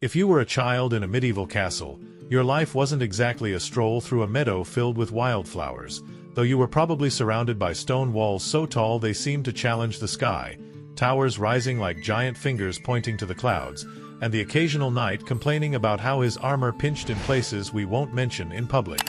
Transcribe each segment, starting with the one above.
If you were a child in a medieval castle, your life wasn't exactly a stroll through a meadow filled with wildflowers, though you were probably surrounded by stone walls so tall they seemed to challenge the sky, towers rising like giant fingers pointing to the clouds, and the occasional knight complaining about how his armor pinched in places we won't mention in public.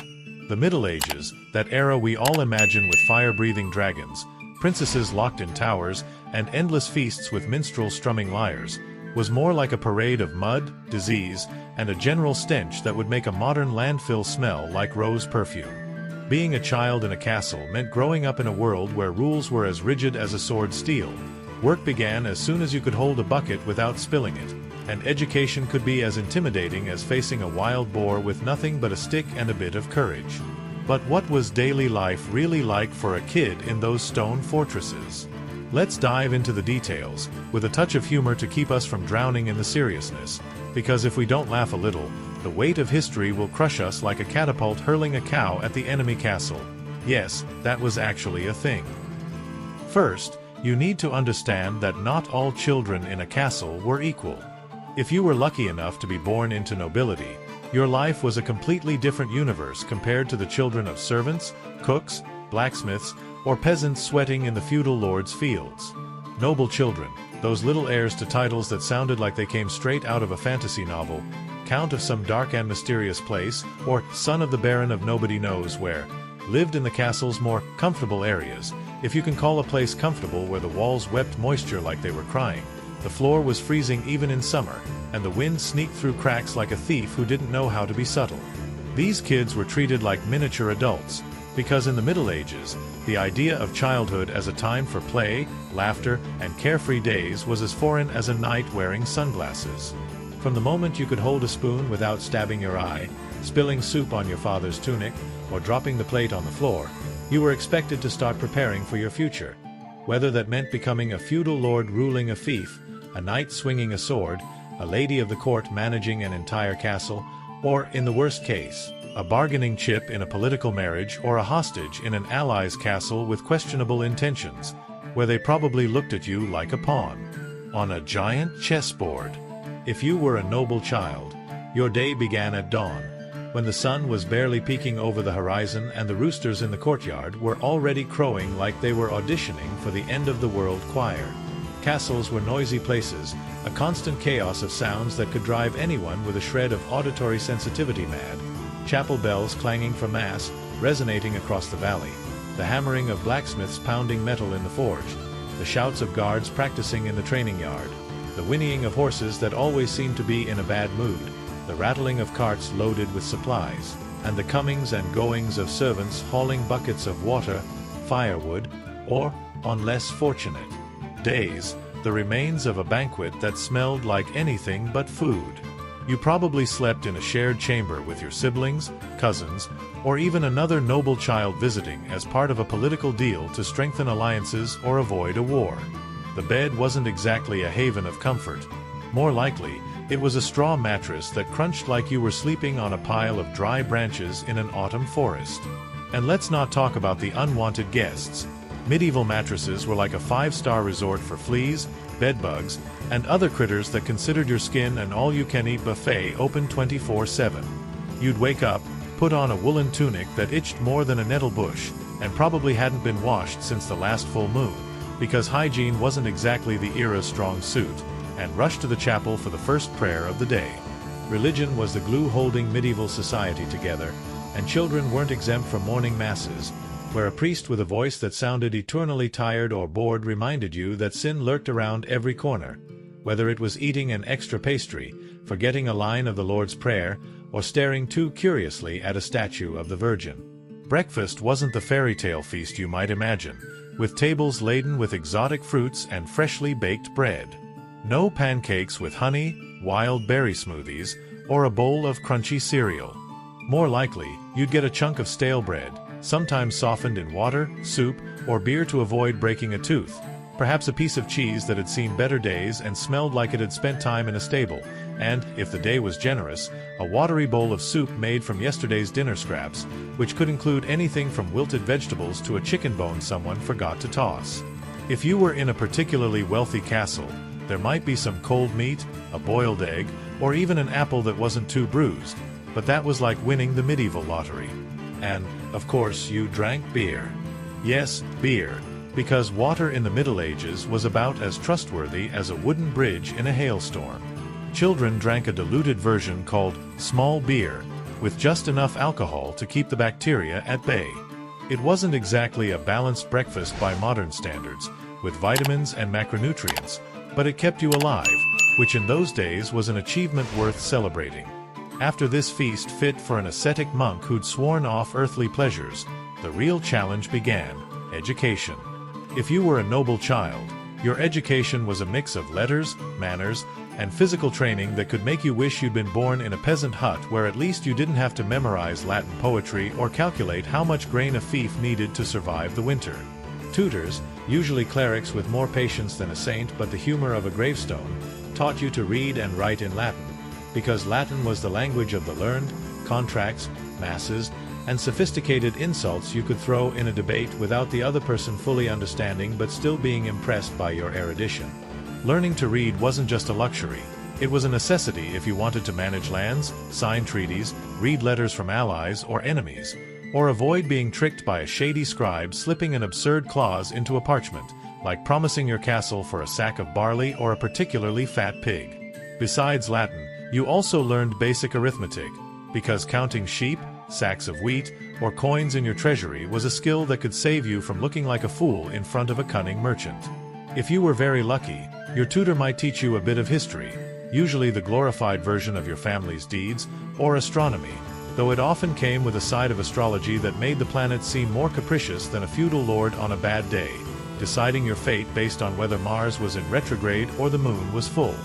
The Middle Ages, that era we all imagine with fire-breathing dragons, princesses locked in towers, and endless feasts with minstrels strumming lyres, was more like a parade of mud, disease, and a general stench that would make a modern landfill smell like rose perfume. Being a child in a castle meant growing up in a world where rules were as rigid as a sword steel. Work began as soon as you could hold a bucket without spilling it, and education could be as intimidating as facing a wild boar with nothing but a stick and a bit of courage. But what was daily life really like for a kid in those stone fortresses? Let's dive into the details, with a touch of humor to keep us from drowning in the seriousness, because if we don't laugh a little, the weight of history will crush us like a catapult hurling a cow at the enemy castle. Yes, that was actually a thing. First, you need to understand that not all children in a castle were equal. If you were lucky enough to be born into nobility, your life was a completely different universe compared to the children of servants, cooks, blacksmiths, or peasants sweating in the feudal lord's fields. Noble children, those little heirs to titles that sounded like they came straight out of a fantasy novel, count of some dark and mysterious place, or son of the baron of nobody knows where, lived in the castle's more comfortable areas, if you can call a place comfortable where the walls wept moisture like they were crying. The floor was freezing even in summer, and the wind sneaked through cracks like a thief who didn't know how to be subtle. These kids were treated like miniature adults, because in the Middle Ages, the idea of childhood as a time for play, laughter, and carefree days was as foreign as a knight wearing sunglasses. From the moment you could hold a spoon without stabbing your eye, spilling soup on your father's tunic, or dropping the plate on the floor, you were expected to start preparing for your future. Whether that meant becoming a feudal lord ruling a fief, a knight swinging a sword, a lady of the court managing an entire castle, or, in the worst case, a bargaining chip in a political marriage or a hostage in an ally's castle with questionable intentions, where they probably looked at you like a pawn on a giant chessboard. If you were a noble child, your day began at dawn, when the sun was barely peeking over the horizon and the roosters in the courtyard were already crowing like they were auditioning for the end-of-the-world choir. Castles were noisy places, a constant chaos of sounds that could drive anyone with a shred of auditory sensitivity mad. Chapel bells clanging for mass, resonating across the valley, the hammering of blacksmiths pounding metal in the forge, the shouts of guards practicing in the training yard, the whinnying of horses that always seemed to be in a bad mood, the rattling of carts loaded with supplies, and the comings and goings of servants hauling buckets of water, firewood, or, on less fortunate days, the remains of a banquet that smelled like anything but food. You probably slept in a shared chamber with your siblings, cousins, or even another noble child visiting as part of a political deal to strengthen alliances or avoid a war. The bed wasn't exactly a haven of comfort. More likely, it was a straw mattress that crunched like you were sleeping on a pile of dry branches in an autumn forest. And let's not talk about the unwanted guests. Medieval mattresses were like a five-star resort for fleas, bedbugs, and other critters that considered your skin an all-you-can-eat buffet open 24/7. You'd wake up, put on a woolen tunic that itched more than a nettle bush, and probably hadn't been washed since the last full moon, because hygiene wasn't exactly the era's strong suit, and rush to the chapel for the first prayer of the day. Religion was the glue holding medieval society together, and children weren't exempt from morning masses, where a priest with a voice that sounded eternally tired or bored reminded you that sin lurked around every corner. Whether it was eating an extra pastry, forgetting a line of the Lord's Prayer, or staring too curiously at a statue of the Virgin. Breakfast wasn't the fairy tale feast you might imagine, with tables laden with exotic fruits and freshly baked bread. No pancakes with honey, wild berry smoothies, or a bowl of crunchy cereal. More likely, you'd get a chunk of stale bread, sometimes softened in water, soup, or beer to avoid breaking a tooth. Perhaps a piece of cheese that had seen better days and smelled like it had spent time in a stable, and, if the day was generous, a watery bowl of soup made from yesterday's dinner scraps, which could include anything from wilted vegetables to a chicken bone someone forgot to toss. If you were in a particularly wealthy castle, there might be some cold meat, a boiled egg, or even an apple that wasn't too bruised, but that was like winning the medieval lottery. And, of course, you drank beer. Yes, beer, because water in the Middle Ages was about as trustworthy as a wooden bridge in a hailstorm. Children drank a diluted version called small beer, with just enough alcohol to keep the bacteria at bay. It wasn't exactly a balanced breakfast by modern standards, with vitamins and macronutrients, but it kept you alive, which in those days was an achievement worth celebrating. After this feast fit for an ascetic monk who'd sworn off earthly pleasures, the real challenge began: education. If you were a noble child, your education was a mix of letters, manners, and physical training that could make you wish you'd been born in a peasant hut where at least you didn't have to memorize Latin poetry or calculate how much grain a fief needed to survive the winter. Tutors, usually clerics with more patience than a saint but the humor of a gravestone, taught you to read and write in Latin, because Latin was the language of the learned, contracts, masses, and sophisticated insults you could throw in a debate without the other person fully understanding but still being impressed by your erudition. Learning to read wasn't just a luxury, it was a necessity if you wanted to manage lands, sign treaties, read letters from allies or enemies, or avoid being tricked by a shady scribe slipping an absurd clause into a parchment, like promising your castle for a sack of barley or a particularly fat pig. Besides Latin, you also learned basic arithmetic, because counting sheep, sacks of wheat, or coins in your treasury was a skill that could save you from looking like a fool in front of a cunning merchant. If you were very lucky, your tutor might teach you a bit of history, usually the glorified version of your family's deeds, or astronomy, though it often came with a side of astrology that made the planets seem more capricious than a feudal lord on a bad day, deciding your fate based on whether Mars was in retrograde or the moon was full.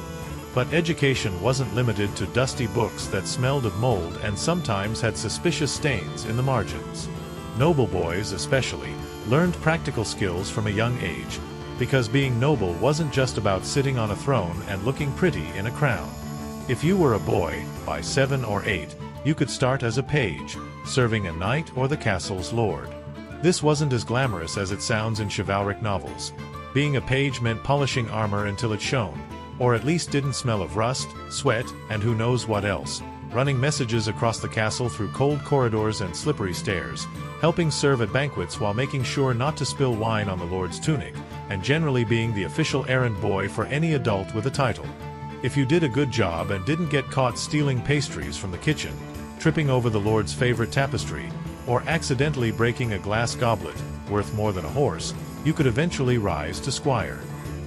But education wasn't limited to dusty books that smelled of mold and sometimes had suspicious stains in the margins. Noble boys, especially, learned practical skills from a young age, because being noble wasn't just about sitting on a throne and looking pretty in a crown. If you were a boy, by 7 or 8, you could start as a page, serving a knight or the castle's lord. This wasn't as glamorous as it sounds in chivalric novels. Being a page meant polishing armor until it shone, or at least didn't smell of rust, sweat, and who knows what else, running messages across the castle through cold corridors and slippery stairs, helping serve at banquets while making sure not to spill wine on the lord's tunic, and generally being the official errand boy for any adult with a title. If you did a good job and didn't get caught stealing pastries from the kitchen, tripping over the lord's favorite tapestry, or accidentally breaking a glass goblet, worth more than a horse, you could eventually rise to squire.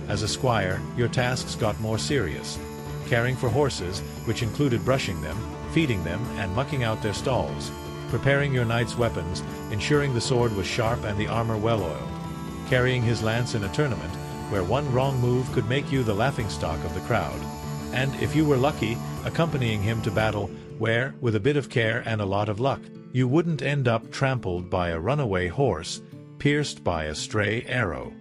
As a squire, your tasks got more serious. Caring for horses, which included brushing them, feeding them, and mucking out their stalls. Preparing your knight's weapons, ensuring the sword was sharp and the armor well-oiled. Carrying his lance in a tournament, where one wrong move could make you the laughingstock of the crowd. And, if you were lucky, accompanying him to battle, where, with a bit of care and a lot of luck, you wouldn't end up trampled by a runaway horse, pierced by a stray arrow,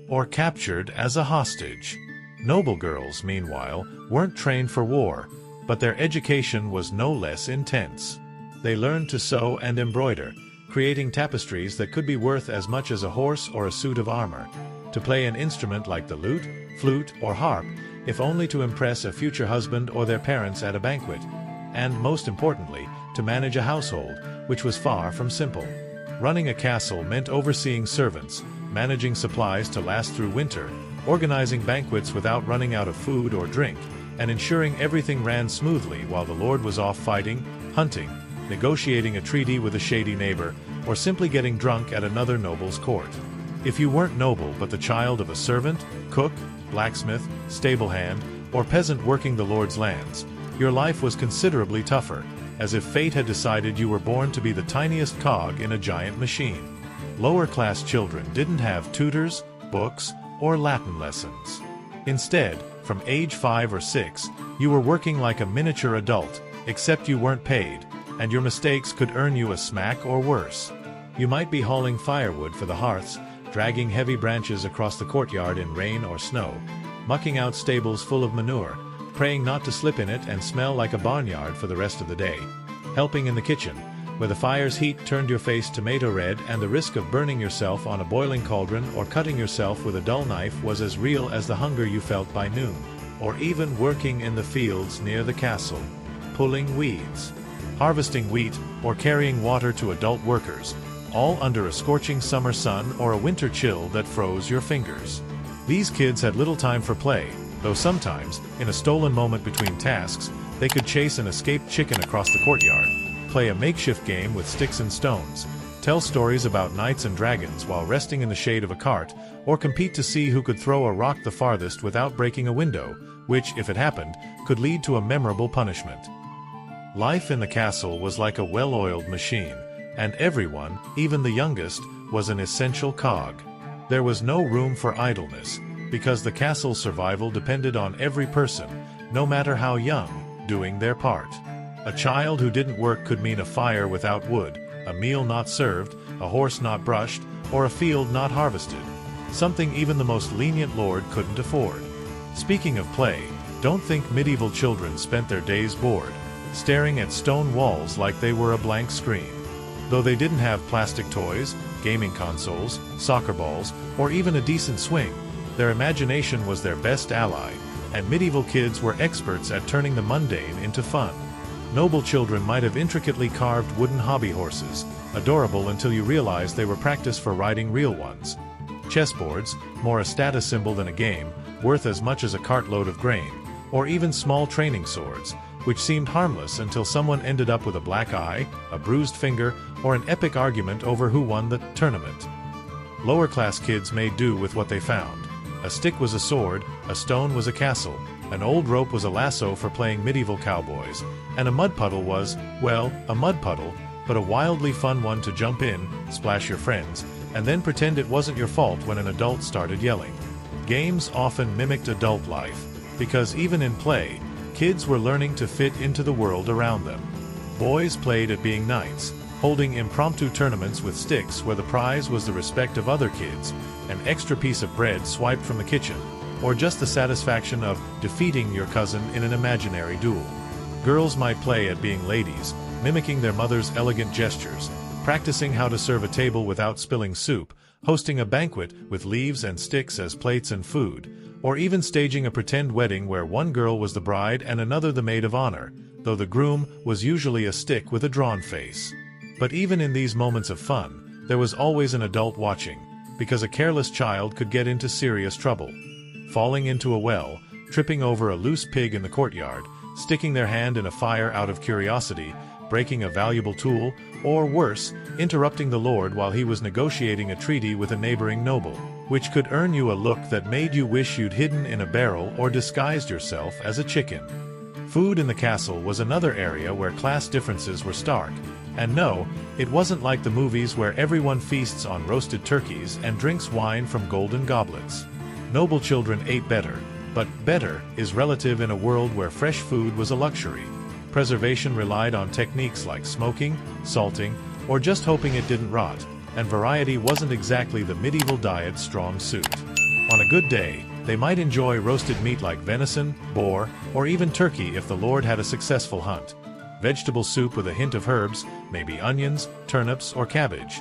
or captured as a hostage. Noble girls, meanwhile, weren't trained for war, but their education was no less intense. They learned to sew and embroider, creating tapestries that could be worth as much as a horse or a suit of armor, to play an instrument like the lute, flute, or harp, if only to impress a future husband or their parents at a banquet, and, most importantly, to manage a household, which was far from simple. Running a castle meant overseeing servants, managing supplies to last through winter, organizing banquets without running out of food or drink, and ensuring everything ran smoothly while the lord was off fighting, hunting, negotiating a treaty with a shady neighbor, or simply getting drunk at another noble's court. If you weren't noble but the child of a servant, cook, blacksmith, stable hand, or peasant working the lord's lands, your life was considerably tougher, as if fate had decided you were born to be the tiniest cog in a giant machine. Lower-class children didn't have tutors, books, or Latin lessons. Instead, from age 5 or 6, you were working like a miniature adult, except you weren't paid, and your mistakes could earn you a smack or worse. You might be hauling firewood for the hearths, dragging heavy branches across the courtyard in rain or snow, mucking out stables full of manure, praying not to slip in it and smell like a barnyard for the rest of the day, helping in the kitchen, where the fire's heat turned your face tomato red and the risk of burning yourself on a boiling cauldron or cutting yourself with a dull knife was as real as the hunger you felt by noon. or even working in the fields near the castle, pulling weeds, harvesting wheat, or carrying water to adult workers, all under a scorching summer sun or a winter chill that froze your fingers. These kids had little time for play, though sometimes, in a stolen moment between tasks, they could chase an escaped chicken across the courtyard, play a makeshift game with sticks and stones, tell stories about knights and dragons while resting in the shade of a cart, or compete to see who could throw a rock the farthest without breaking a window, which, if it happened, could lead to a memorable punishment. Life in the castle was like a well-oiled machine, and everyone, even the youngest, was an essential cog. There was no room for idleness, because the castle's survival depended on every person, no matter how young, doing their part. A child who didn't work could mean a fire without wood, a meal not served, a horse not brushed, or a field not harvested, something even the most lenient lord couldn't afford. Speaking of play, don't think medieval children spent their days bored, staring at stone walls like they were a blank screen. Though they didn't have plastic toys, gaming consoles, soccer balls, or even a decent swing, their imagination was their best ally, and medieval kids were experts at turning the mundane into fun. Noble children might have intricately carved wooden hobby horses, adorable until you realized they were practice for riding real ones. Chessboards, more a status symbol than a game, worth as much as a cartload of grain, or even small training swords, which seemed harmless until someone ended up with a black eye, a bruised finger, or an epic argument over who won the tournament. Lower-class kids made do with what they found. A stick was a sword, a stone was a castle, an old rope was a lasso for playing medieval cowboys, and a mud puddle was, well, a mud puddle, but a wildly fun one to jump in, splash your friends, and then pretend it wasn't your fault when an adult started yelling. Games often mimicked adult life, because even in play, kids were learning to fit into the world around them. Boys played at being knights, holding impromptu tournaments with sticks where the prize was the respect of other kids, an extra piece of bread swiped from the kitchen, or just the satisfaction of defeating your cousin in an imaginary duel. Girls might play at being ladies, mimicking their mother's elegant gestures, practicing how to serve a table without spilling soup, hosting a banquet with leaves and sticks as plates and food, or even staging a pretend wedding where one girl was the bride and another the maid of honor, though the groom was usually a stick with a drawn face. But even in these moments of fun, there was always an adult watching, because a careless child could get into serious trouble. Falling into a well, tripping over a loose pig in the courtyard, sticking their hand in a fire out of curiosity, breaking a valuable tool, or worse, interrupting the lord while he was negotiating a treaty with a neighboring noble, which could earn you a look that made you wish you'd hidden in a barrel or disguised yourself as a chicken. Food in the castle was another area where class differences were stark, and no, it wasn't like the movies where everyone feasts on roasted turkeys and drinks wine from golden goblets. Noble children ate better, but better is relative in a world where fresh food was a luxury. Preservation relied on techniques like smoking, salting, or just hoping it didn't rot, and variety wasn't exactly the medieval diet's strong suit. On a good day, they might enjoy roasted meat like venison, boar, or even turkey if the lord had a successful hunt. Vegetable soup with a hint of herbs, maybe onions, turnips, or cabbage.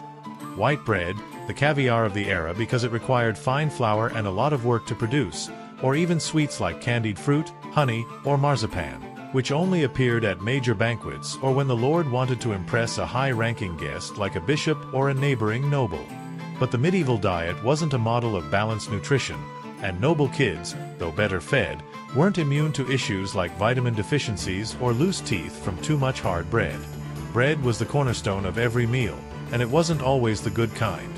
White bread, the caviar of the era because it required fine flour and a lot of work to produce, or even sweets like candied fruit, honey, or marzipan, which only appeared at major banquets or when the lord wanted to impress a high-ranking guest like a bishop or a neighboring noble. But the medieval diet wasn't a model of balanced nutrition, and noble kids, though better fed, weren't immune to issues like vitamin deficiencies or loose teeth from too much hard bread. Bread was the cornerstone of every meal, and it wasn't always the good kind.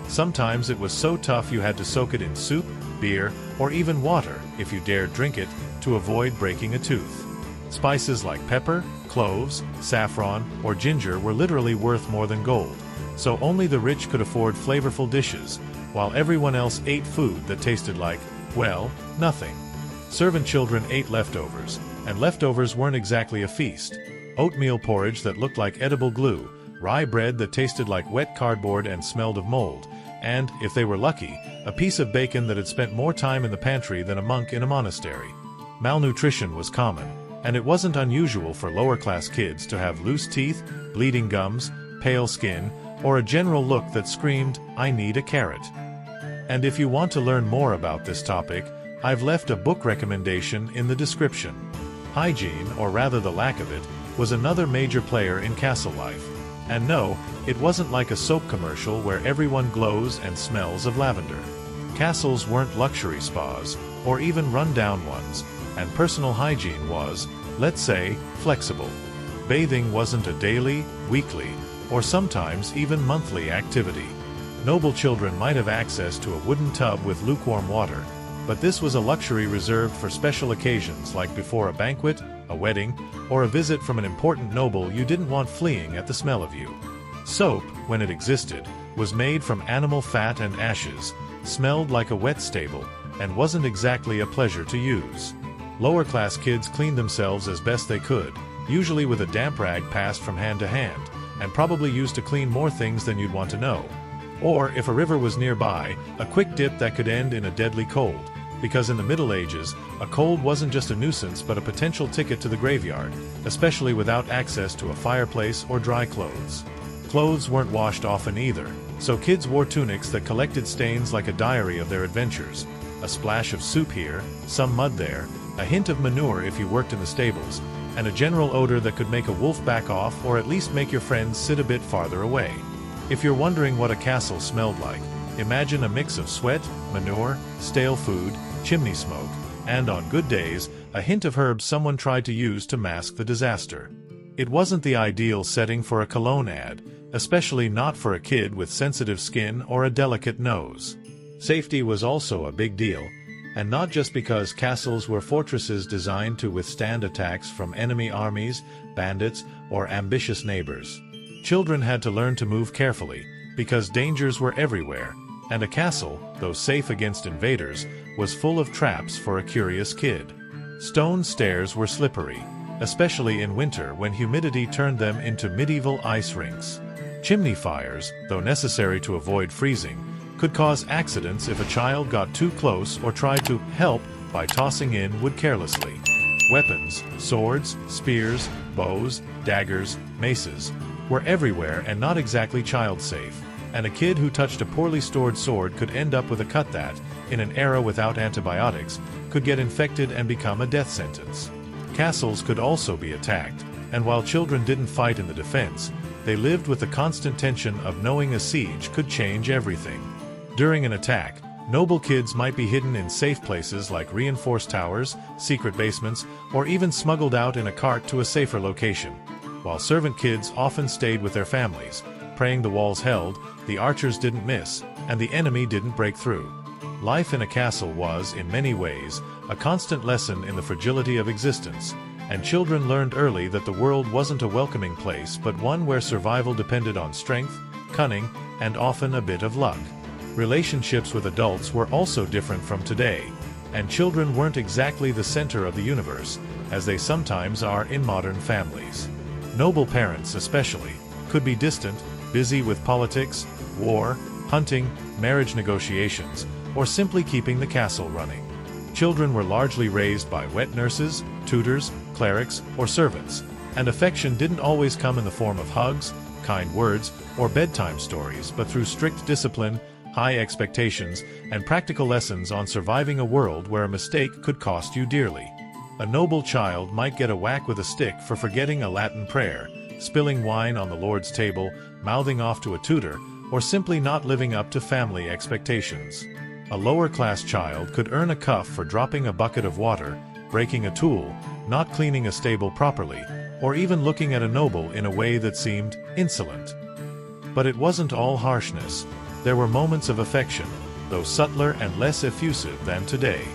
Sometimes it was so tough you had to soak it in soup, beer, or even water, if you dared drink it, to avoid breaking a tooth. Spices like pepper, cloves, saffron, or ginger were literally worth more than gold, so only the rich could afford flavorful dishes, while everyone else ate food that tasted like, well, nothing. Servant children ate leftovers, and leftovers weren't exactly a feast. Oatmeal porridge that looked like edible glue, rye bread that tasted like wet cardboard and smelled of mold, and, if they were lucky, a piece of bacon that had spent more time in the pantry than a monk in a monastery. Malnutrition was common, and it wasn't unusual for lower-class kids to have loose teeth, bleeding gums, pale skin, or a general look that screamed, "I need a carrot." And if you want to learn more about this topic, I've left a book recommendation in the description. Hygiene, or rather the lack of it, was another major player in castle life. And no, it wasn't like a soap commercial where everyone glows and smells of lavender. Castles weren't luxury spas, or even run-down ones, and personal hygiene was, let's say, flexible. Bathing wasn't a daily, weekly, or sometimes even monthly activity. Noble children might have access to a wooden tub with lukewarm water, but this was a luxury reserved for special occasions like before a banquet, a wedding, or a visit from an important noble you didn't want fleeing at the smell of you. Soap, when it existed, was made from animal fat and ashes, smelled like a wet stable, and wasn't exactly a pleasure to use. Lower-class kids cleaned themselves as best they could, usually with a damp rag passed from hand to hand, and probably used to clean more things than you'd want to know. Or, if a river was nearby, a quick dip that could end in a deadly cold, because in the Middle Ages, a cold wasn't just a nuisance but a potential ticket to the graveyard, especially without access to a fireplace or dry clothes. Clothes weren't washed often either, so kids wore tunics that collected stains like a diary of their adventures. A splash of soup here, some mud there, a hint of manure if you worked in the stables, and a general odor that could make a wolf back off or at least make your friends sit a bit farther away. If you're wondering what a castle smelled like, imagine a mix of sweat, manure, stale food, chimney smoke, and on good days, a hint of herbs someone tried to use to mask the disaster. It wasn't the ideal setting for a cologne ad, especially not for a kid with sensitive skin or a delicate nose. Safety was also a big deal, and not just because castles were fortresses designed to withstand attacks from enemy armies, bandits, or ambitious neighbors. Children had to learn to move carefully, because dangers were everywhere, and a castle, though safe against invaders, was full of traps for a curious kid. Stone stairs were slippery, especially in winter when humidity turned them into medieval ice rinks. Chimney fires, though necessary to avoid freezing, could cause accidents if a child got too close or tried to help by tossing in wood carelessly. Weapons, swords, spears, bows, daggers, maces, were everywhere and not exactly child-safe, and a kid who touched a poorly stored sword could end up with a cut that, in an era without antibiotics, could get infected and become a death sentence. Castles could also be attacked, and while children didn't fight in the defense, they lived with the constant tension of knowing a siege could change everything. During an attack, noble kids might be hidden in safe places like reinforced towers, secret basements, or even smuggled out in a cart to a safer location, while servant kids often stayed with their families, praying the walls held, the archers didn't miss, and the enemy didn't break through. Life in a castle was, in many ways, a constant lesson in the fragility of existence, and children learned early that the world wasn't a welcoming place but one where survival depended on strength, cunning, and often a bit of luck. Relationships with adults were also different from today, and children weren't exactly the center of the universe, as they sometimes are in modern families. Noble parents, especially, could be distant, busy with politics, war, hunting, marriage negotiations, or simply keeping the castle running. Children were largely raised by wet nurses, tutors, clerics, or servants, and affection didn't always come in the form of hugs, kind words, or bedtime stories but through strict discipline, high expectations, and practical lessons on surviving a world where a mistake could cost you dearly. A noble child might get a whack with a stick for forgetting a Latin prayer, spilling wine on the Lord's table, mouthing off to a tutor, or simply not living up to family expectations. A lower-class child could earn a cuff for dropping a bucket of water, breaking a tool, not cleaning a stable properly, or even looking at a noble in a way that seemed insolent. But it wasn't all harshness. There were moments of affection, though subtler and less effusive than today.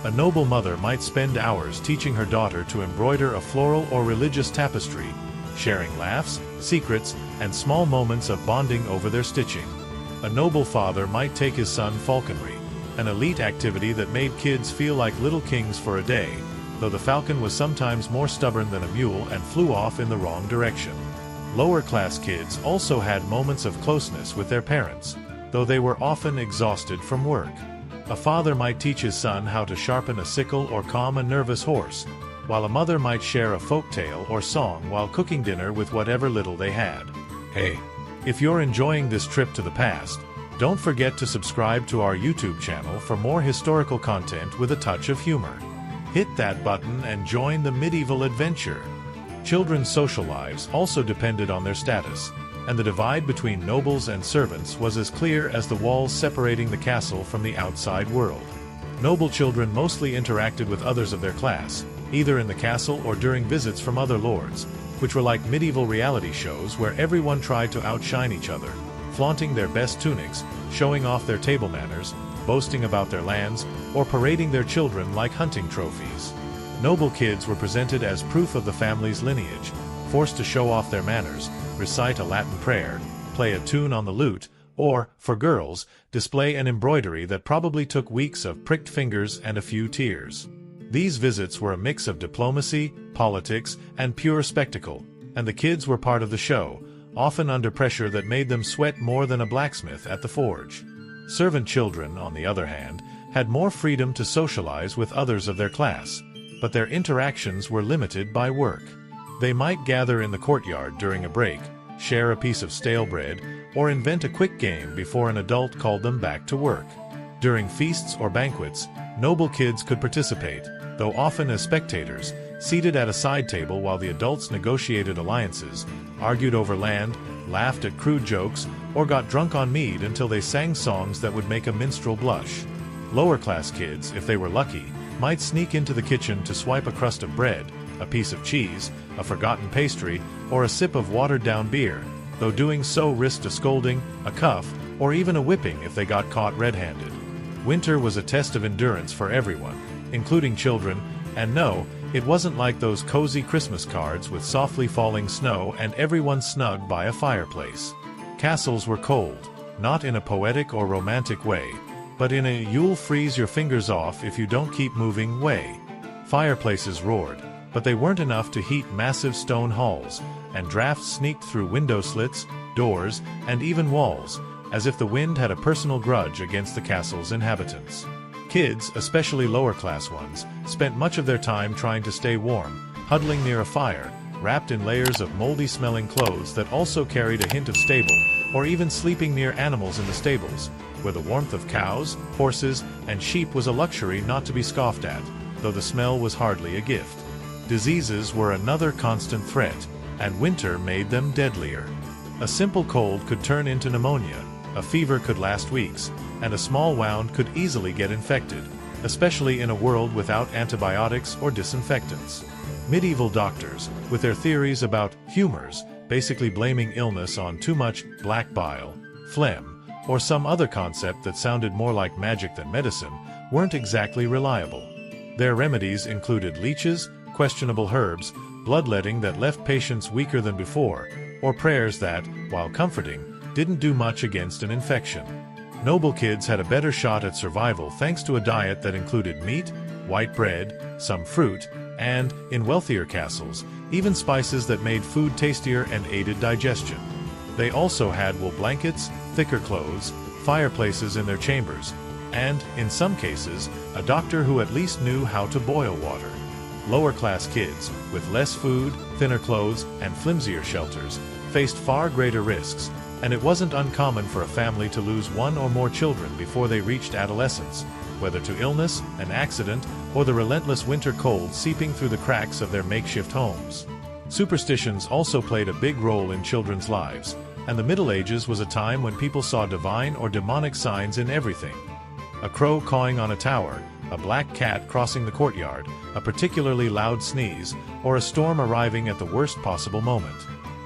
A noble mother might spend hours teaching her daughter to embroider a floral or religious tapestry, sharing laughs, secrets, and small moments of bonding over their stitching. A noble father might take his son falconry, an elite activity that made kids feel like little kings for a day, though the falcon was sometimes more stubborn than a mule and flew off in the wrong direction. Lower-class kids also had moments of closeness with their parents, though they were often exhausted from work. A father might teach his son how to sharpen a sickle or calm a nervous horse, while a mother might share a folk tale or song while cooking dinner with whatever little they had. Hey, if you're enjoying this trip to the past, Don't forget to subscribe to our YouTube channel for more historical content with a touch of humor. Hit that button and join the medieval adventure. Children's social lives also depended on their status, and the divide between nobles and servants was as clear as the walls separating the castle from the outside world. Noble children mostly interacted with others of their class, either in the castle or during visits from other lords, which were like medieval reality shows where everyone tried to outshine each other, flaunting their best tunics, showing off their table manners, boasting about their lands, or parading their children like hunting trophies. Noble kids were presented as proof of the family's lineage, forced to show off their manners, recite a Latin prayer, play a tune on the lute, or, for girls, display an embroidery that probably took weeks of pricked fingers and a few tears. These visits were a mix of diplomacy, politics, and pure spectacle, and the kids were part of the show, often under pressure that made them sweat more than a blacksmith at the forge. Servant children, on the other hand, had more freedom to socialize with others of their class, but their interactions were limited by work. They might gather in the courtyard during a break, share a piece of stale bread, or invent a quick game before an adult called them back to work. During feasts or banquets, noble kids could participate, though often as spectators, seated at a side table while the adults negotiated alliances, argued over land, laughed at crude jokes, or got drunk on mead until they sang songs that would make a minstrel blush. Lower-class kids, if they were lucky, might sneak into the kitchen to swipe a crust of bread, a piece of cheese, a forgotten pastry, or a sip of watered-down beer, though doing so risked a scolding, a cuff, or even a whipping if they got caught red-handed. Winter was a test of endurance for everyone, including children, and no, it wasn't like those cozy Christmas cards with softly falling snow and everyone snug by a fireplace. Castles were cold, not in a poetic or romantic way, but in a "you'll freeze your fingers off if you don't keep moving" way. Fireplaces roared, but they weren't enough to heat massive stone halls, and drafts sneaked through window slits, doors, and even walls, as if the wind had a personal grudge against the castle's inhabitants. Kids, especially lower-class ones, spent much of their time trying to stay warm, huddling near a fire, wrapped in layers of moldy-smelling clothes that also carried a hint of stable, or even sleeping near animals in the stables, where the warmth of cows, horses, and sheep was a luxury not to be scoffed at, though the smell was hardly a gift. Diseases were another constant threat, and winter made them deadlier. A simple cold could turn into pneumonia, a fever could last weeks, and a small wound could easily get infected, especially in a world without antibiotics or disinfectants. Medieval doctors, with their theories about humors, basically blaming illness on too much black bile, phlegm, or some other concept that sounded more like magic than medicine, weren't exactly reliable. Their remedies included leeches, questionable herbs, bloodletting that left patients weaker than before, or prayers that, while comforting, didn't do much against an infection. Noble kids had a better shot at survival thanks to a diet that included meat, white bread, some fruit, and, in wealthier castles, even spices that made food tastier and aided digestion. They also had wool blankets, thicker clothes, fireplaces in their chambers, and, in some cases, a doctor who at least knew how to boil water. Lower-class kids, with less food, thinner clothes, and flimsier shelters, faced far greater risks, and it wasn't uncommon for a family to lose one or more children before they reached adolescence, whether to illness, an accident, or the relentless winter cold seeping through the cracks of their makeshift homes. Superstitions also played a big role in children's lives, and the Middle Ages was a time when people saw divine or demonic signs in everything. A crow cawing on a tower, a black cat crossing the courtyard, a particularly loud sneeze, or a storm arriving at the worst possible moment.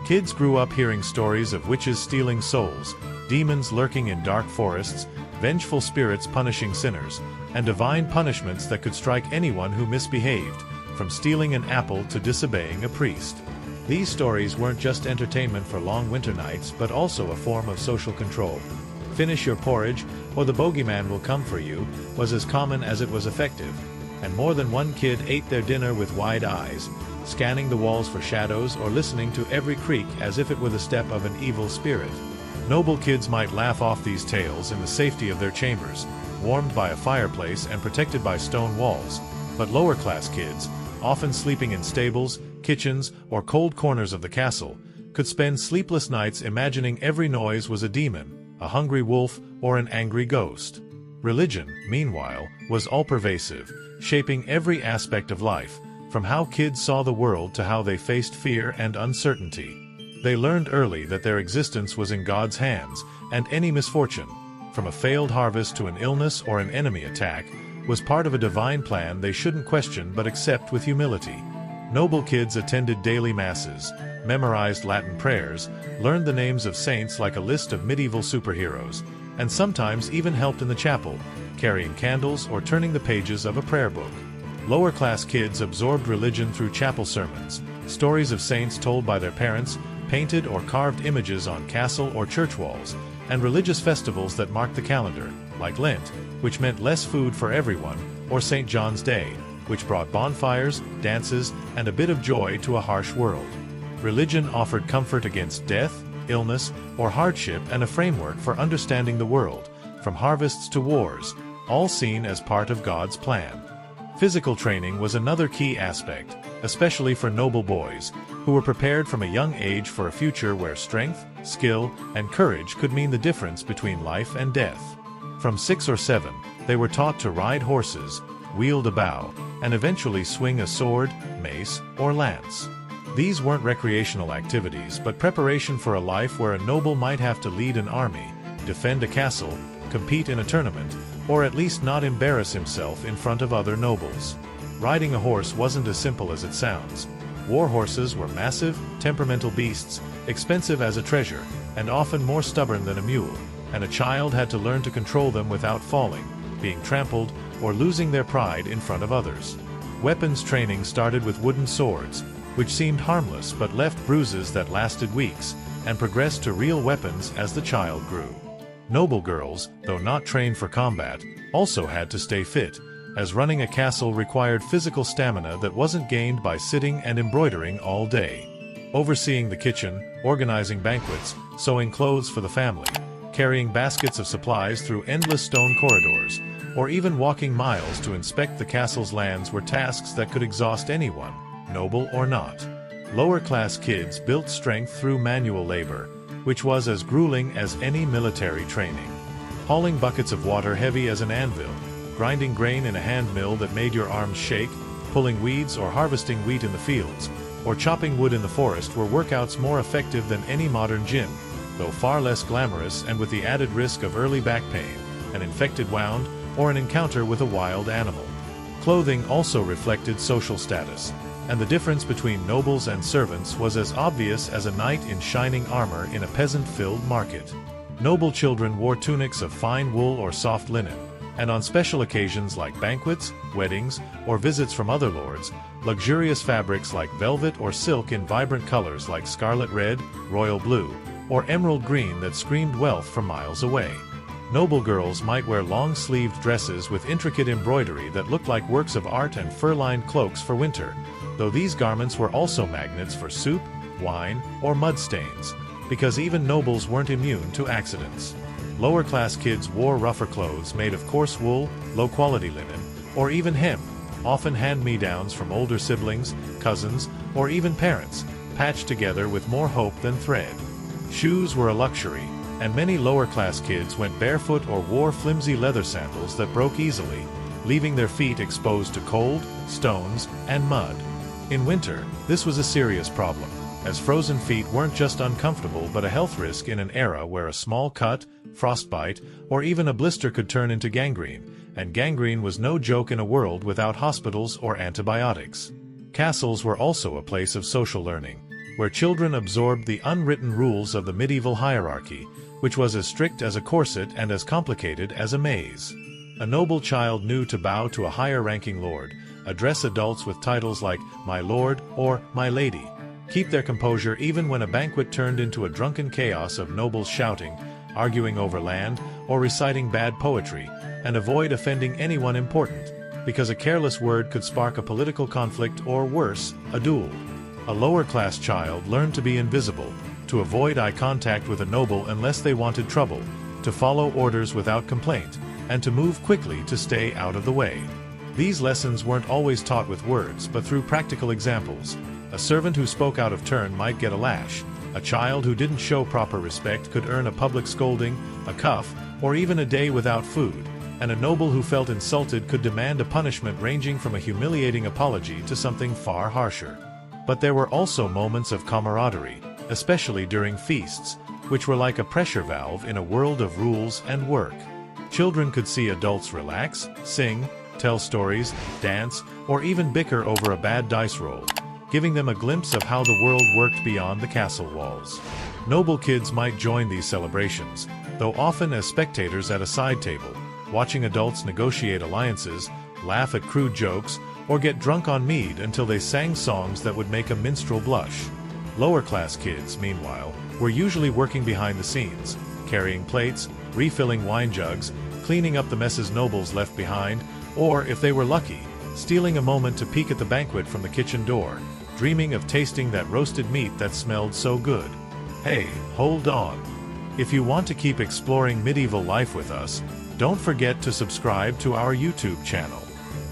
Kids grew up hearing stories of witches stealing souls, demons lurking in dark forests, vengeful spirits punishing sinners, and divine punishments that could strike anyone who misbehaved, from stealing an apple to disobeying a priest. These stories weren't just entertainment for long winter nights, but also a form of social control. "Finish your porridge, or the bogeyman will come for you," was as common as it was effective, and more than one kid ate their dinner with wide eyes, scanning the walls for shadows or listening to every creak as if it were the step of an evil spirit. Noble kids might laugh off these tales in the safety of their chambers, warmed by a fireplace and protected by stone walls, but lower-class kids, often sleeping in stables, kitchens, or cold corners of the castle, could spend sleepless nights imagining every noise was a demon, a hungry wolf, or an angry ghost. Religion, meanwhile, was all-pervasive, shaping every aspect of life, from how kids saw the world to how they faced fear and uncertainty. They learned early that their existence was in God's hands, and any misfortune, from a failed harvest to an illness or an enemy attack, was part of a divine plan they shouldn't question but accept with humility. Noble kids attended daily masses, memorized Latin prayers, learned the names of saints like a list of medieval superheroes, and sometimes even helped in the chapel, carrying candles or turning the pages of a prayer book. Lower-class kids absorbed religion through chapel sermons, stories of saints told by their parents, painted or carved images on castle or church walls, and religious festivals that marked the calendar, like Lent, which meant less food for everyone, or St. John's Day, which brought bonfires, dances, and a bit of joy to a harsh world. Religion offered comfort against death, illness, or hardship and a framework for understanding the world, from harvests to wars, all seen as part of God's plan. Physical training was another key aspect, especially for noble boys, who were prepared from a young age for a future where strength, skill, and courage could mean the difference between life and death. From 6 or 7, they were taught to ride horses, wield a bow, and eventually swing a sword, mace, or lance. These weren't recreational activities but preparation for a life where a noble might have to lead an army, defend a castle, compete in a tournament, or at least not embarrass himself in front of other nobles. Riding a horse wasn't as simple as it sounds. War horses were massive, temperamental beasts, expensive as a treasure, and often more stubborn than a mule, and a child had to learn to control them without falling, being trampled, or losing their pride in front of others. Weapons training started with wooden swords, which seemed harmless but left bruises that lasted weeks, and progressed to real weapons as the child grew. Noble girls, though not trained for combat, also had to stay fit, as running a castle required physical stamina that wasn't gained by sitting and embroidering all day. Overseeing the kitchen, organizing banquets, sewing clothes for the family, carrying baskets of supplies through endless stone corridors, or even walking miles to inspect the castle's lands were tasks that could exhaust anyone, noble or not. Lower-class kids built strength through manual labor, which was as grueling as any military training. Hauling buckets of water heavy as an anvil, grinding grain in a hand mill that made your arms shake, pulling weeds or harvesting wheat in the fields, or chopping wood in the forest were workouts more effective than any modern gym, though far less glamorous and with the added risk of early back pain, an infected wound, or an encounter with a wild animal. Clothing also reflected social status, and the difference between nobles and servants was as obvious as a knight in shining armor in a peasant-filled market. Noble children wore tunics of fine wool or soft linen, and on special occasions like banquets, weddings, or visits from other lords, luxurious fabrics like velvet or silk in vibrant colors like scarlet red, royal blue, or emerald green that screamed wealth from miles away. Noble girls might wear long-sleeved dresses with intricate embroidery that looked like works of art and fur-lined cloaks for winter, though these garments were also magnets for soup, wine, or mud stains, because even nobles weren't immune to accidents. Lower-class kids wore rougher clothes made of coarse wool, low-quality linen, or even hemp, often hand-me-downs from older siblings, cousins, or even parents, patched together with more hope than thread. Shoes were a luxury, and many lower-class kids went barefoot or wore flimsy leather sandals that broke easily, leaving their feet exposed to cold, stones, and mud. In winter, this was a serious problem, as frozen feet weren't just uncomfortable but a health risk in an era where a small cut, frostbite, or even a blister could turn into gangrene, and gangrene was no joke in a world without hospitals or antibiotics. Castles were also a place of social learning, where children absorbed the unwritten rules of the medieval hierarchy, which was as strict as a corset and as complicated as a maze. A noble child knew to bow to a higher-ranking lord, address adults with titles like "my lord" or "my lady," keep their composure even when a banquet turned into a drunken chaos of nobles shouting, arguing over land, or reciting bad poetry, and avoid offending anyone important, because a careless word could spark a political conflict or worse, a duel. A lower-class child learned to be invisible, to avoid eye contact with a noble unless they wanted trouble, to follow orders without complaint, and to move quickly to stay out of the way. These lessons weren't always taught with words but through practical examples. A servant who spoke out of turn might get a lash, a child who didn't show proper respect could earn a public scolding, a cuff, or even a day without food, and a noble who felt insulted could demand a punishment ranging from a humiliating apology to something far harsher. But there were also moments of camaraderie, especially during feasts, which were like a pressure valve in a world of rules and work. Children could see adults relax, sing, tell stories, dance, or even bicker over a bad dice roll, giving them a glimpse of how the world worked beyond the castle walls. Noble kids might join these celebrations, though often as spectators at a side table, watching adults negotiate alliances, laugh at crude jokes, or get drunk on mead until they sang songs that would make a minstrel blush. Lower-class kids, meanwhile, were usually working behind the scenes, carrying plates, refilling wine jugs, cleaning up the messes nobles left behind, or, if they were lucky, stealing a moment to peek at the banquet from the kitchen door, dreaming of tasting that roasted meat that smelled so good. Hey, hold on. If you want to keep exploring medieval life with us, don't forget to subscribe to our YouTube channel.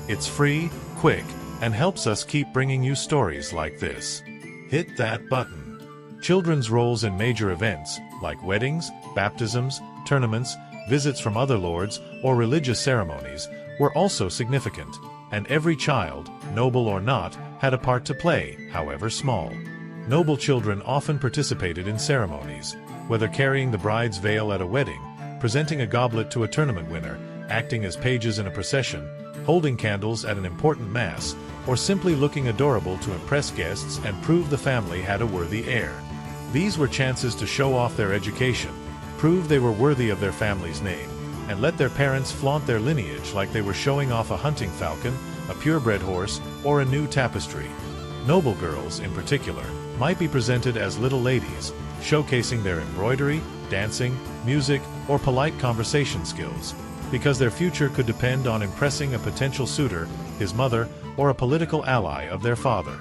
It's free, quick, and helps us keep bringing you stories like this. Hit that button. Children's roles in major events, like weddings, baptisms, tournaments, visits from other lords, or religious ceremonies, were also significant, and every child, noble or not, had a part to play, however small. Noble children often participated in ceremonies, whether carrying the bride's veil at a wedding, presenting a goblet to a tournament winner, acting as pages in a procession, holding candles at an important mass, or simply looking adorable to impress guests and prove the family had a worthy heir. These were chances to show off their education, prove they were worthy of their family's name, and let their parents flaunt their lineage like they were showing off a hunting falcon, a purebred horse, or a new tapestry. Noble girls, in particular, might be presented as little ladies, showcasing their embroidery, dancing, music, or polite conversation skills, because their future could depend on impressing a potential suitor, his mother, or a political ally of their father.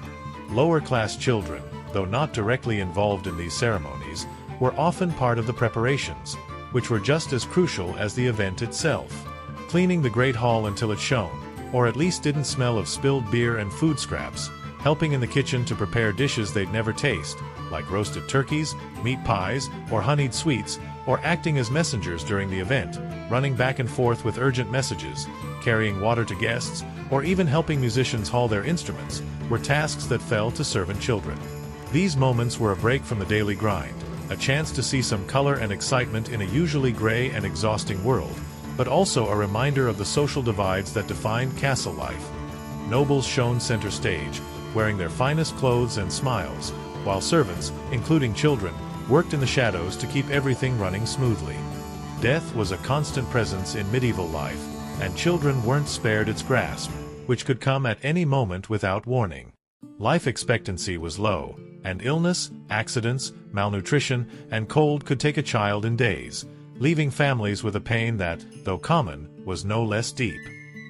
Lower-class children, though not directly involved in these ceremonies, were often part of the preparations, which were just as crucial as the event itself. Cleaning the Great Hall until it shone, or at least didn't smell of spilled beer and food scraps, helping in the kitchen to prepare dishes they'd never taste, like roasted turkeys, meat pies, or honeyed sweets, or acting as messengers during the event, running back and forth with urgent messages, carrying water to guests, or even helping musicians haul their instruments, were tasks that fell to servant children. These moments were a break from the daily grind, a chance to see some color and excitement in a usually gray and exhausting world, but also a reminder of the social divides that defined castle life. Nobles shone center stage, wearing their finest clothes and smiles, while servants, including children, worked in the shadows to keep everything running smoothly. Death was a constant presence in medieval life, and children weren't spared its grasp, which could come at any moment without warning. Life expectancy was low, and illness, accidents, malnutrition, and cold could take a child in days, leaving families with a pain that, though common, was no less deep.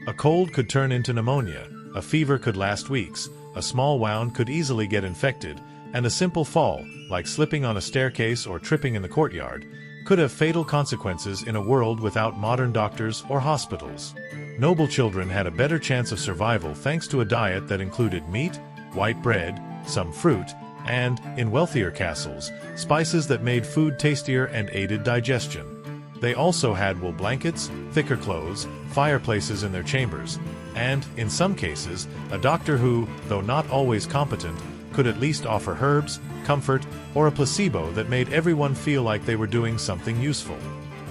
A cold could turn into pneumonia, a fever could last weeks, a small wound could easily get infected, and a simple fall, like slipping on a staircase or tripping in the courtyard, could have fatal consequences in a world without modern doctors or hospitals. Noble children had a better chance of survival thanks to a diet that included meat, white bread, some fruit, and, in wealthier castles, spices that made food tastier and aided digestion. They also had wool blankets, thicker clothes, fireplaces in their chambers, and, in some cases, a doctor who, though not always competent, could at least offer herbs, comfort, or a placebo that made everyone feel like they were doing something useful.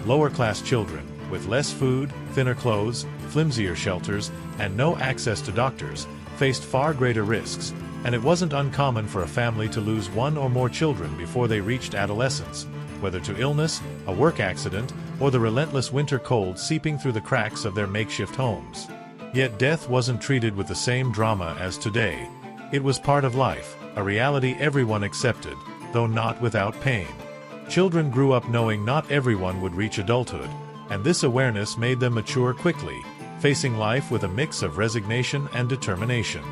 Lower-class children, with less food, thinner clothes, flimsier shelters, and no access to doctors, faced far greater risks, and it wasn't uncommon for a family to lose one or more children before they reached adolescence, whether to illness, a work accident, or the relentless winter cold seeping through the cracks of their makeshift homes. Yet death wasn't treated with the same drama as today. It was part of life, a reality everyone accepted, though not without pain. Children grew up knowing not everyone would reach adulthood, and this awareness made them mature quickly, facing life with a mix of resignation and determination.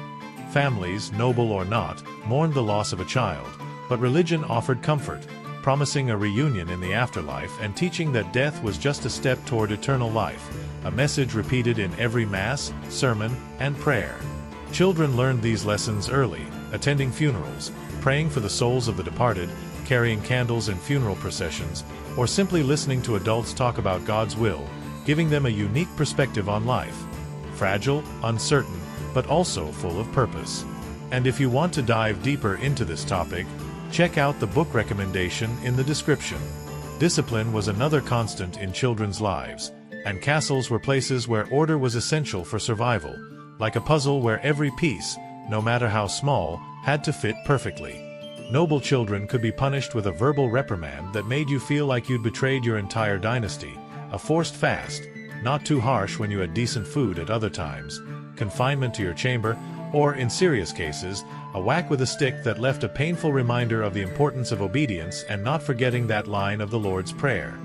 Families, noble or not, mourned the loss of a child, but religion offered comfort, promising a reunion in the afterlife and teaching that death was just a step toward eternal life, a message repeated in every mass, sermon, and prayer. Children learned these lessons early, attending funerals, praying for the souls of the departed, carrying candles in funeral processions, or simply listening to adults talk about God's will, giving them a unique perspective on life. Fragile, uncertain, but also full of purpose. And if you want to dive deeper into this topic, check out the book recommendation in the description. Discipline was another constant in children's lives, and castles were places where order was essential for survival, like a puzzle where every piece, no matter how small, had to fit perfectly. Noble children could be punished with a verbal reprimand that made you feel like you'd betrayed your entire dynasty, a forced fast, not too harsh when you had decent food at other times, confinement to your chamber, or, in serious cases, a whack with a stick that left a painful reminder of the importance of obedience and not forgetting that line of the Lord's Prayer.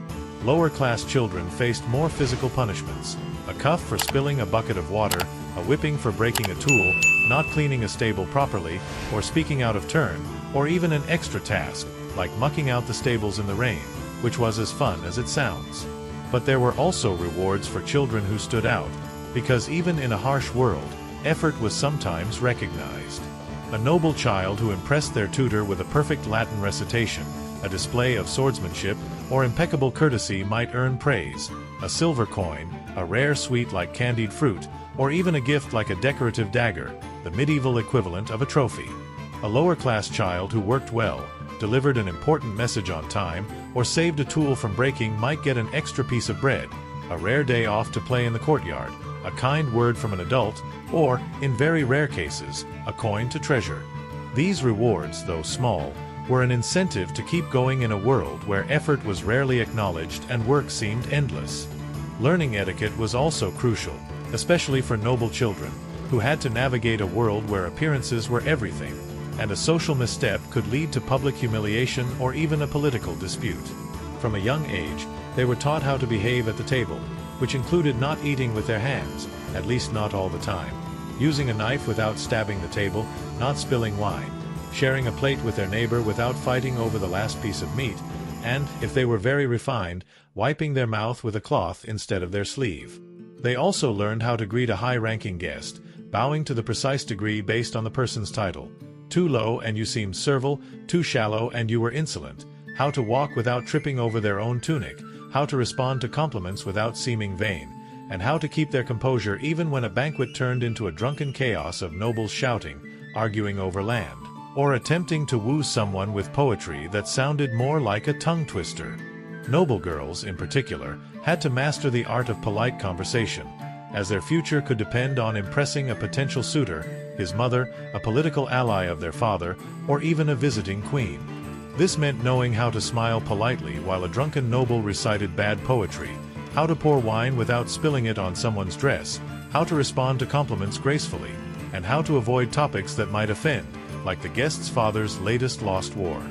Lower-class children faced more physical punishments: a cuff for spilling a bucket of water, a whipping for breaking a tool, not cleaning a stable properly, or speaking out of turn, or even an extra task, like mucking out the stables in the rain, which was as fun as it sounds. But there were also rewards for children who stood out, because even in a harsh world, effort was sometimes recognized. A noble child who impressed their tutor with a perfect Latin recitation, a display of swordsmanship, or impeccable courtesy might earn praise: a silver coin, a rare sweet like candied fruit, or even a gift like a decorative dagger, the medieval equivalent of a trophy. A lower-class child who worked well, delivered an important message on time, or saved a tool from breaking might get an extra piece of bread, a rare day off to play in the courtyard, a kind word from an adult, or, in very rare cases, a coin to treasure. These rewards, though small, were an incentive to keep going in a world where effort was rarely acknowledged and work seemed endless. Learning etiquette was also crucial, especially for noble children, who had to navigate a world where appearances were everything, and a social misstep could lead to public humiliation or even a political dispute. From a young age, they were taught how to behave at the table, which included not eating with their hands, at least not all the time, using a knife without stabbing the table, not spilling wine, sharing a plate with their neighbor without fighting over the last piece of meat, and, if they were very refined, wiping their mouth with a cloth instead of their sleeve. They also learned how to greet a high-ranking guest, bowing to the precise degree based on the person's title. Too low and you seemed servile, too shallow and you were insolent, how to walk without tripping over their own tunic, how to respond to compliments without seeming vain, and how to keep their composure even when a banquet turned into a drunken chaos of nobles shouting, arguing over land, or attempting to woo someone with poetry that sounded more like a tongue-twister. Noble girls, in particular, had to master the art of polite conversation, as their future could depend on impressing a potential suitor, his mother, a political ally of their father, or even a visiting queen. This meant knowing how to smile politely while a drunken noble recited bad poetry, how to pour wine without spilling it on someone's dress, how to respond to compliments gracefully, and how to avoid topics that might offend, like the guest's father's latest lost war.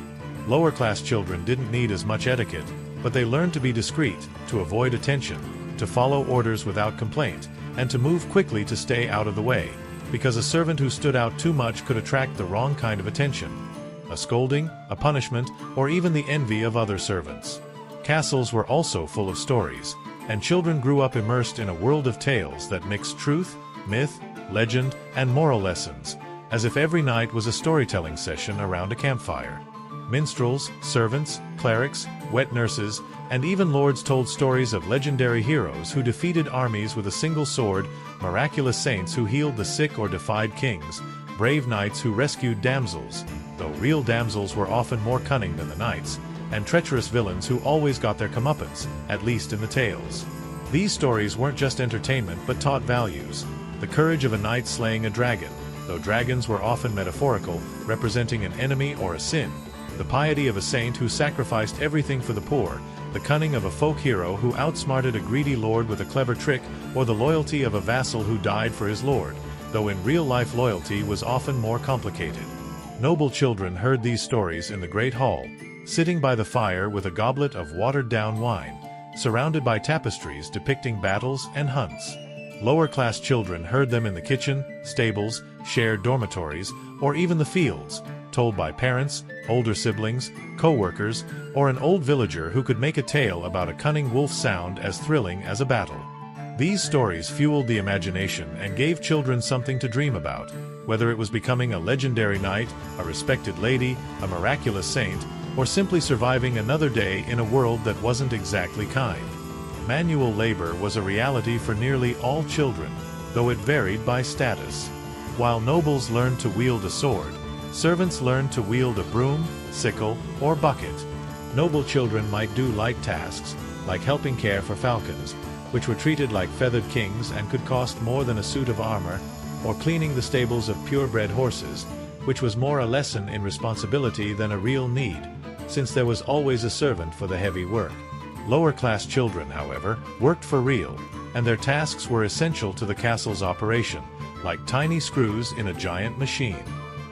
Lower-class children didn't need as much etiquette, but they learned to be discreet, to avoid attention, to follow orders without complaint, and to move quickly to stay out of the way, because a servant who stood out too much could attract the wrong kind of attention: a scolding, a punishment, or even the envy of other servants. Castles were also full of stories, and children grew up immersed in a world of tales that mixed truth, myth, legend, and moral lessons, as if every night was a storytelling session around a campfire. Minstrels, servants, clerics, wet nurses, and even lords told stories of legendary heroes who defeated armies with a single sword, miraculous saints who healed the sick or defied kings, brave knights who rescued damsels, though real damsels were often more cunning than the knights, and treacherous villains who always got their comeuppance, at least in the tales. These stories weren't just entertainment but taught values: the courage of a knight slaying a dragon, though dragons were often metaphorical, representing an enemy or a sin; the piety of a saint who sacrificed everything for the poor, the cunning of a folk hero who outsmarted a greedy lord with a clever trick, or the loyalty of a vassal who died for his lord, though in real-life loyalty was often more complicated. Noble children heard these stories in the great hall, sitting by the fire with a goblet of watered-down wine, surrounded by tapestries depicting battles and hunts. Lower-class children heard them in the kitchen, stables, shared dormitories, or even the fields, told by parents, older siblings, co-workers, or an old villager who could make a tale about a cunning wolf sound as thrilling as a battle. These stories fueled the imagination and gave children something to dream about, whether it was becoming a legendary knight, a respected lady, a miraculous saint, or simply surviving another day in a world that wasn't exactly kind. Manual labor was a reality for nearly all children, though it varied by status. While nobles learned to wield a sword, servants learned to wield a broom, sickle, or bucket. Noble children might do light tasks, like helping care for falcons, which were treated like feathered kings and could cost more than a suit of armor, or cleaning the stables of purebred horses, which was more a lesson in responsibility than a real need, since there was always a servant for the heavy work. Lower-class children, however, worked for real, and their tasks were essential to the castle's operation, like tiny screws in a giant machine.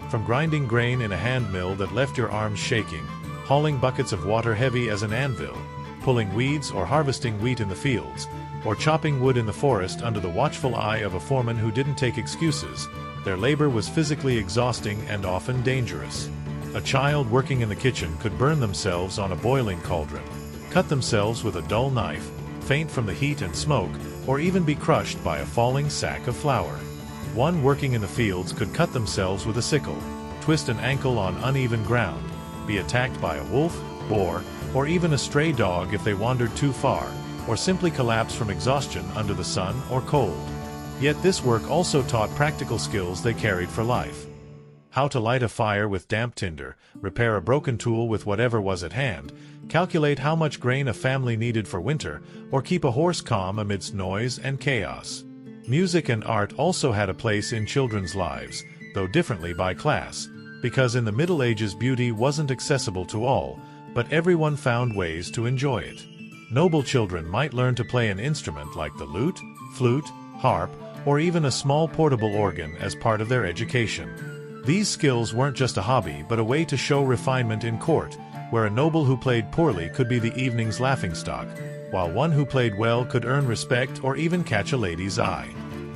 From grinding grain in a hand mill that left your arms shaking, hauling buckets of water heavy as an anvil, pulling weeds or harvesting wheat in the fields, or chopping wood in the forest under the watchful eye of a foreman who didn't take excuses, their labor was physically exhausting and often dangerous. A child working in the kitchen could burn themselves on a boiling cauldron, cut themselves with a dull knife, faint from the heat and smoke, or even be crushed by a falling sack of flour. One working in the fields could cut themselves with a sickle, twist an ankle on uneven ground, be attacked by a wolf, boar, or even a stray dog if they wandered too far, or simply collapse from exhaustion under the sun or cold. Yet this work also taught practical skills they carried for life. How to light a fire with damp tinder, repair a broken tool with whatever was at hand, calculate how much grain a family needed for winter, or keep a horse calm amidst noise and chaos. Music and art also had a place in children's lives, though differently by class, because in the Middle Ages beauty wasn't accessible to all, but everyone found ways to enjoy it. Noble children might learn to play an instrument like the lute, flute, harp, or even a small portable organ as part of their education. These skills weren't just a hobby but a way to show refinement in court, where a noble who played poorly could be the evening's laughingstock, while one who played well could earn respect or even catch a lady's eye.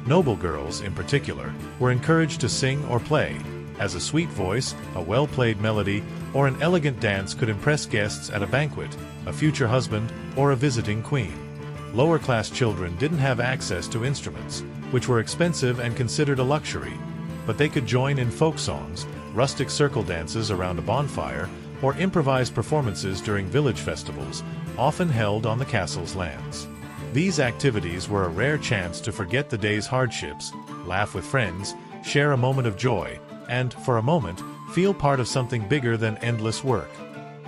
Noble girls, in particular, were encouraged to sing or play, as a sweet voice, a well-played melody, or an elegant dance could impress guests at a banquet, a future husband, or a visiting queen. Lower-class children didn't have access to instruments, which were expensive and considered a luxury, but they could join in folk songs, rustic circle dances around a bonfire, or improvised performances during village festivals, often held on the castle's lands. These activities were a rare chance to forget the day's hardships, laugh with friends, share a moment of joy, and, for a moment, feel part of something bigger than endless work.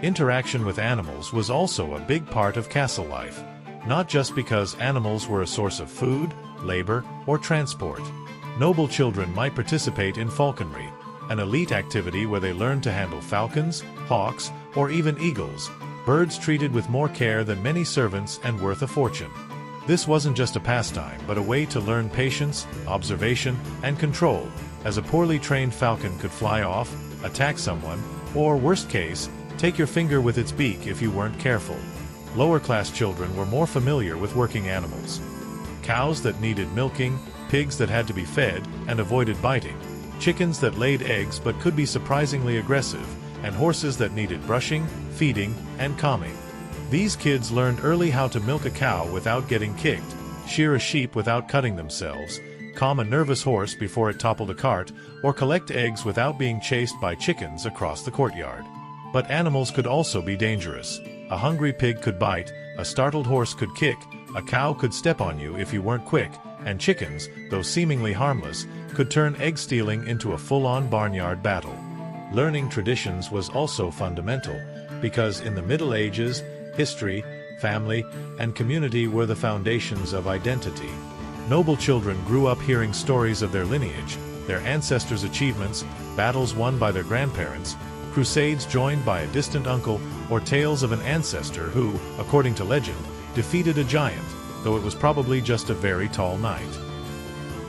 Interaction with animals was also a big part of castle life, not just because animals were a source of food, labor, or transport. Noble children might participate in falconry, an elite activity where they learned to handle falcons, hawks, or even eagles, birds treated with more care than many servants and worth a fortune. This wasn't just a pastime, but a way to learn patience, observation, and control, as a poorly trained falcon could fly off, attack someone, or, worst case, take your finger with its beak if you weren't careful. Lower-class children were more familiar with working animals. Cows that needed milking, pigs that had to be fed and avoided biting, chickens that laid eggs but could be surprisingly aggressive, and horses that needed brushing, feeding, and calming. These kids learned early how to milk a cow without getting kicked, shear a sheep without cutting themselves, calm a nervous horse before it toppled a cart, or collect eggs without being chased by chickens across the courtyard. But animals could also be dangerous. A hungry pig could bite, a startled horse could kick, a cow could step on you if you weren't quick, and chickens, though seemingly harmless, could turn egg stealing into a full-on barnyard battle. Learning traditions was also fundamental, because in the Middle Ages, history, family, and community were the foundations of identity. Noble children grew up hearing stories of their lineage, their ancestors' achievements, battles won by their grandparents, crusades joined by a distant uncle, or tales of an ancestor who, according to legend, defeated a giant, though it was probably just a very tall knight.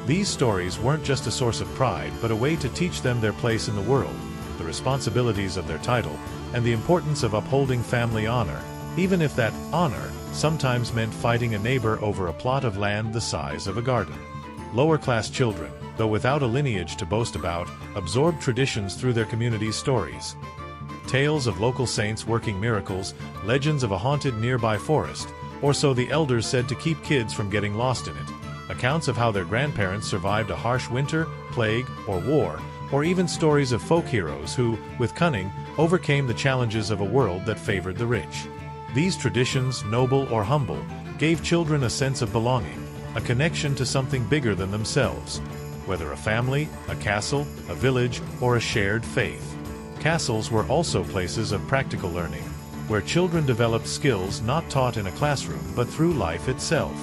These stories weren't just a source of pride, but a way to teach them their place in the world, the responsibilities of their title, and the importance of upholding family honor, even if that honor sometimes meant fighting a neighbor over a plot of land the size of a garden. Lower-class children, though without a lineage to boast about, absorbed traditions through their community's stories. Tales of local saints working miracles, legends of a haunted nearby forest, or so the elders said to keep kids from getting lost in it, accounts of how their grandparents survived a harsh winter, plague, or war, or even stories of folk heroes who, with cunning, overcame the challenges of a world that favored the rich. These traditions, noble or humble, gave children a sense of belonging, a connection to something bigger than themselves, whether a family, a castle, a village, or a shared faith. Castles were also places of practical learning, where children developed skills not taught in a classroom but through life itself.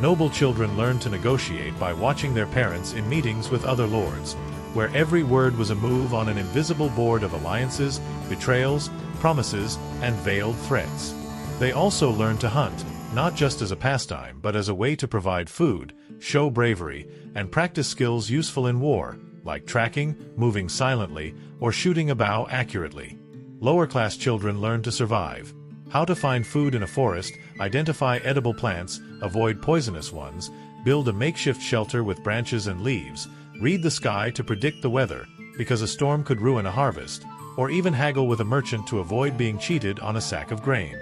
Noble children learned to negotiate by watching their parents in meetings with other lords, where every word was a move on an invisible board of alliances, betrayals, promises, and veiled threats. They also learned to hunt, not just as a pastime but as a way to provide food, show bravery, and practice skills useful in war, like tracking, moving silently, or shooting a bow accurately. Lower-class children learned to survive, how to find food in a forest, identify edible plants, avoid poisonous ones, build a makeshift shelter with branches and leaves, read the sky to predict the weather, because a storm could ruin a harvest, or even haggle with a merchant to avoid being cheated on a sack of grain.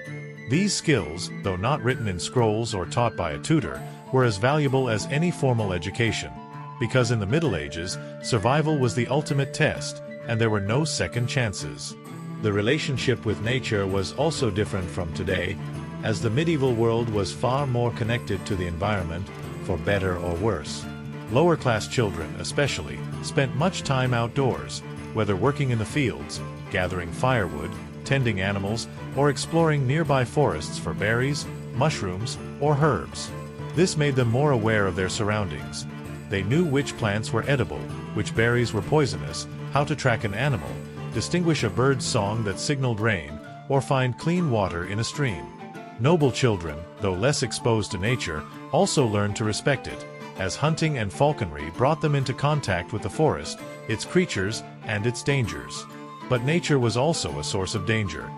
These skills, though not written in scrolls or taught by a tutor, were as valuable as any formal education, because in the Middle Ages, survival was the ultimate test, and there were no second chances. The relationship with nature was also different from today, as the medieval world was far more connected to the environment, for better or worse. Lower-class children, especially, spent much time outdoors, whether working in the fields, gathering firewood, tending animals, or exploring nearby forests for berries, mushrooms, or herbs. This made them more aware of their surroundings. They knew which plants were edible, which berries were poisonous, how to track an animal, distinguish a bird's song that signaled rain, or find clean water in a stream. Noble children, though less exposed to nature, also learned to respect it, as hunting and falconry brought them into contact with the forest, its creatures, and its dangers. But nature was also a source of danger.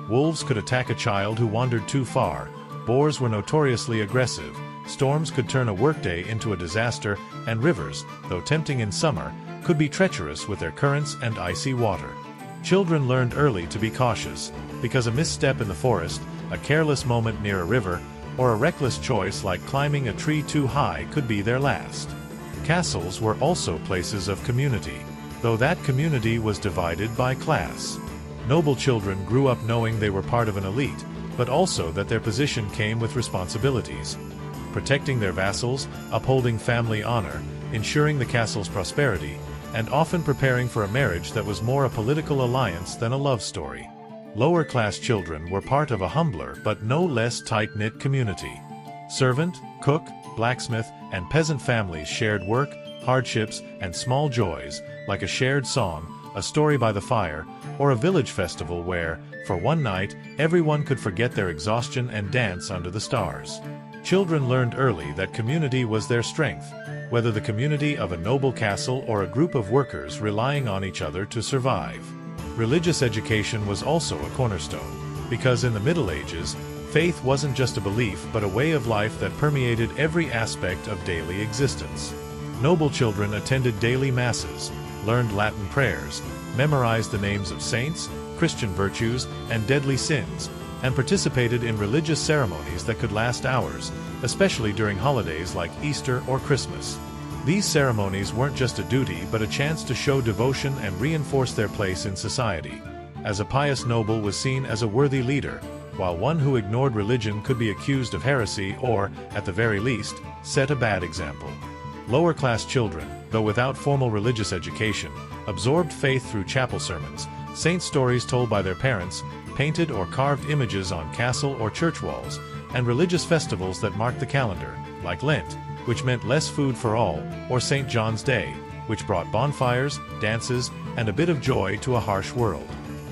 Wolves could attack a child who wandered too far, boars were notoriously aggressive, storms could turn a workday into a disaster, and rivers, though tempting in summer, could be treacherous with their currents and icy water. Children learned early to be cautious, because a misstep in the forest, a careless moment near a river, or a reckless choice like climbing a tree too high could be their last. Castles were also places of community, though that community was divided by class. Noble children grew up knowing they were part of an elite, but also that their position came with responsibilities. Protecting their vassals, upholding family honor, ensuring the castle's prosperity, and often preparing for a marriage that was more a political alliance than a love story. Lower-class children were part of a humbler but no less tight-knit community. Servant, cook, blacksmith, and peasant families shared work, hardships, and small joys, like a shared song, a story by the fire, or a village festival where, for one night, everyone could forget their exhaustion and dance under the stars. Children learned early that community was their strength, whether the community of a noble castle or a group of workers relying on each other to survive. Religious education was also a cornerstone, because in the Middle Ages, faith wasn't just a belief but a way of life that permeated every aspect of daily existence. Noble children attended daily masses, learned Latin prayers, memorized the names of saints, Christian virtues, and deadly sins, and participated in religious ceremonies that could last hours, especially during holidays like Easter or Christmas. These ceremonies weren't just a duty but a chance to show devotion and reinforce their place in society, as a pious noble was seen as a worthy leader, while one who ignored religion could be accused of heresy or, at the very least, set a bad example. Lower-class children, though without formal religious education, absorbed faith through chapel sermons, saint stories told by their parents, painted or carved images on castle or church walls, and religious festivals that marked the calendar, like Lent, which meant less food for all, or St. John's Day, which brought bonfires, dances, and a bit of joy to a harsh world.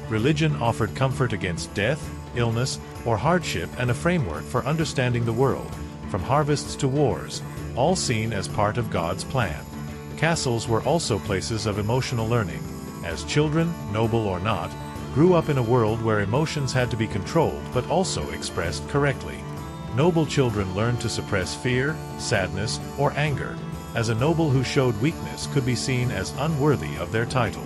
Religion offered comfort against death, illness, or hardship and a framework for understanding the world, from harvests to wars, all seen as part of God's plan. Castles were also places of emotional learning, as children, noble or not, grew up in a world where emotions had to be controlled but also expressed correctly. Noble children learned to suppress fear, sadness, or anger, as a noble who showed weakness could be seen as unworthy of their title.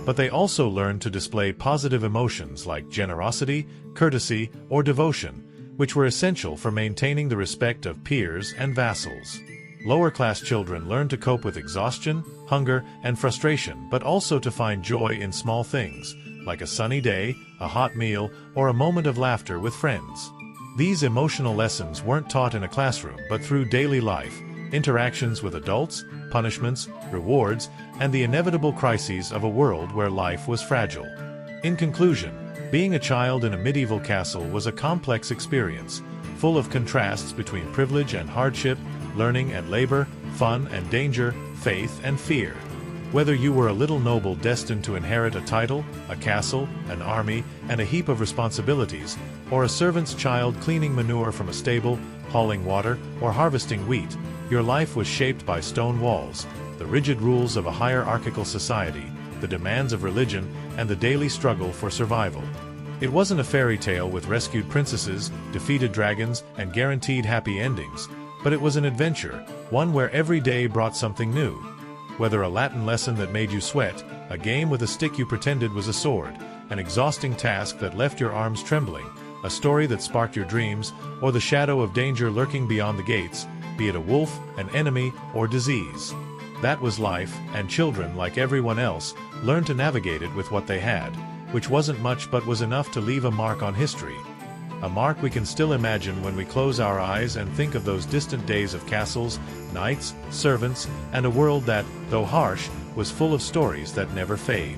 But they also learned to display positive emotions like generosity, courtesy, or devotion, which were essential for maintaining the respect of peers and vassals. Lower-class children learned to cope with exhaustion, hunger, and frustration, but also to find joy in small things, like a sunny day, a hot meal, or a moment of laughter with friends. These emotional lessons weren't taught in a classroom but through daily life, interactions with adults, punishments, rewards, and the inevitable crises of a world where life was fragile. In conclusion, being a child in a medieval castle was a complex experience, full of contrasts between privilege and hardship, learning and labor, fun and danger, faith and fear. Whether you were a little noble destined to inherit a title, a castle, an army, and a heap of responsibilities, or a servant's child cleaning manure from a stable, hauling water, or harvesting wheat, your life was shaped by stone walls, the rigid rules of a hierarchical society, the demands of religion, and the daily struggle for survival. It wasn't a fairy tale with rescued princesses, defeated dragons, and guaranteed happy endings, but it was an adventure, one where every day brought something new. Whether a Latin lesson that made you sweat, a game with a stick you pretended was a sword, an exhausting task that left your arms trembling, a story that sparked your dreams, or the shadow of danger lurking beyond the gates, be it a wolf, an enemy, or disease. That was life, and children, like everyone else, learned to navigate it with what they had, which wasn't much but was enough to leave a mark on history. A mark we can still imagine when we close our eyes and think of those distant days of castles, knights, servants, and a world that, though harsh, was full of stories that never fade.